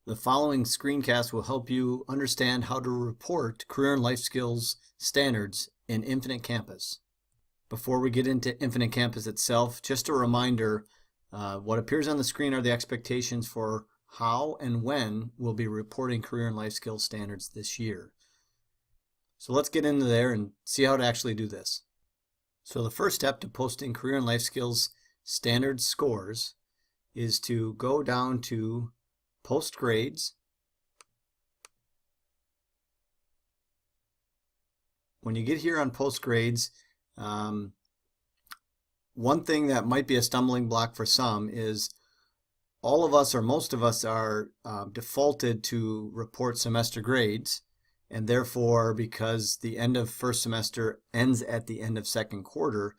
The following screencast will help you understand how to report career and life skills standards in Infinite Campus. Before we get into Infinite Campus itself, just a reminder, what appears on the screen are the expectations for how and when we'll be reporting career and life skills standards this year. So let's get into there and see how to actually do this. So the first step to posting career and life skills standards scores is to go down to Post Grades. When you get here on Post Grades, one thing that might be a stumbling block for some is all of us or most of us are defaulted to report semester grades, and therefore because the end of first semester ends at the end of second quarter,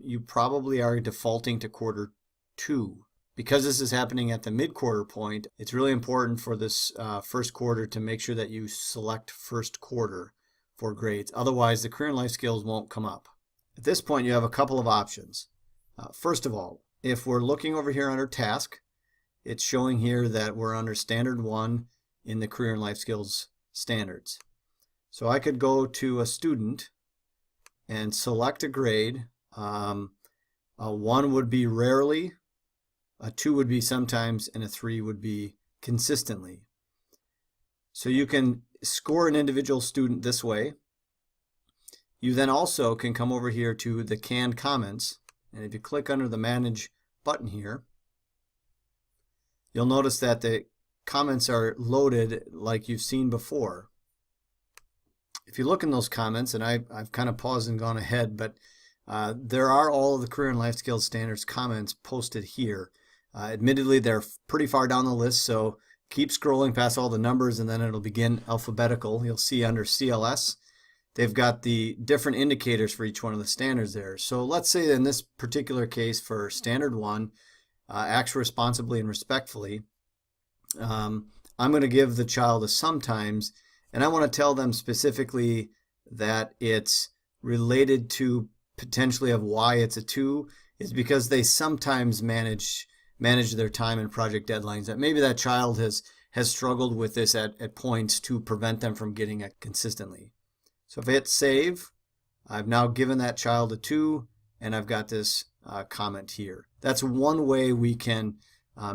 you probably are defaulting to quarter two. Because this is happening at the mid-quarter point, it's really important for this first quarter to make sure that you select first quarter for grades. Otherwise, the career and life skills won't come up. At this point, you have a couple of options. First of all, if we're looking over here under task, it's showing here that we're under standard 1 in the career and life skills standards. So I could go to a student and select a grade. A 1 would be rarely, a 2 would be sometimes, and a 3 would be consistently. So you can score an individual student this way. You then also can come over here to the canned comments, and if you click under the Manage button here, you'll notice that the comments are loaded like you've seen before. If you look in those comments, and I've kind of paused and gone ahead, but there are all of the career and life skills standards comments posted here. Admittedly, they're pretty far down the list, so keep scrolling past all the numbers and then it'll begin alphabetical. You'll see under CLS, they've got the different indicators for each one of the standards there. So let's say in this particular case for standard 1, acts responsibly and respectfully, I'm going to give the child a sometimes, and I want to tell them specifically that it's related to potentially of why it's a 2 is because they sometimes manage their time and project deadlines, that maybe that child has struggled with this at points to prevent them from getting it consistently. So if I hit save, I've now given that child a 2 and I've got this comment here. That's one way we can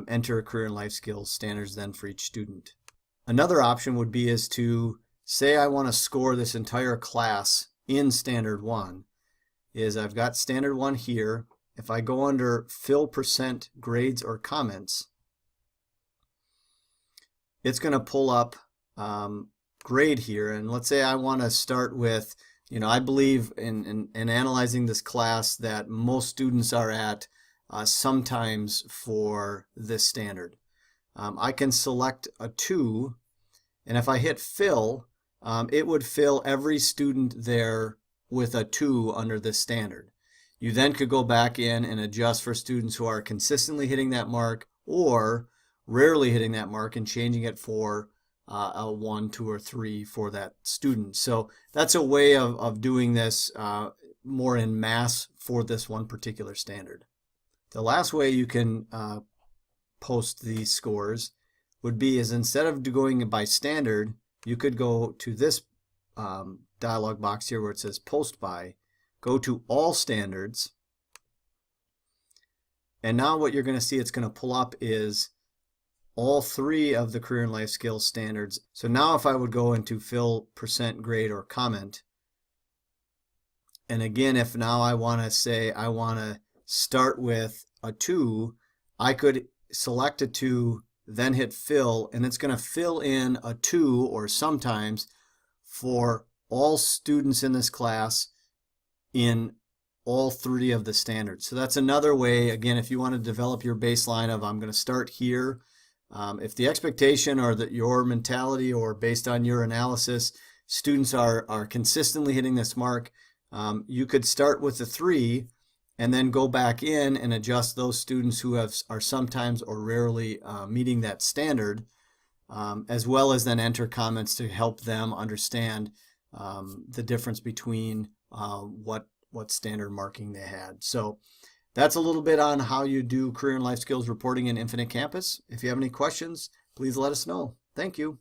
enter career and life skills standards then for each student. Another option would be is to say I want to score this entire class in standard 1. Is I've got standard 1 here. If I go under fill percent grades or comments, it's going to pull up grade here. And let's say I want to start with, I believe in analyzing this class that most students are at sometimes for this standard. I can select a 2, and if I hit fill, it would fill every student there with a 2 under this standard. You then could go back in and adjust for students who are consistently hitting that mark or rarely hitting that mark and changing it for a 1, 2, or 3 for that student. So that's a way of doing this more in mass for this one particular standard. The last way you can post these scores would be is instead of going by standard, you could go to this dialog box here where it says post by. Go to all standards, and now what you're going to see it's going to pull up is all 3 of the career and life skills standards. So now if I would go into fill percent grade or comment, and again if now I want to say I want to start with a 2, I could select a 2, then hit fill, and it's going to fill in a 2 or sometimes for all students in this class in all 3 of the standards. So that's another way, again, if you want to develop your baseline of I'm going to start here. If the expectation or that your mentality or based on your analysis, students are consistently hitting this mark, you could start with the 3 and then go back in and adjust those students who are sometimes or rarely meeting that standard, as well as then enter comments to help them understand the difference between what standard marking they had. So that's a little bit on how you do career and life skills reporting in Infinite Campus. If you have any questions, please let us know. Thank you.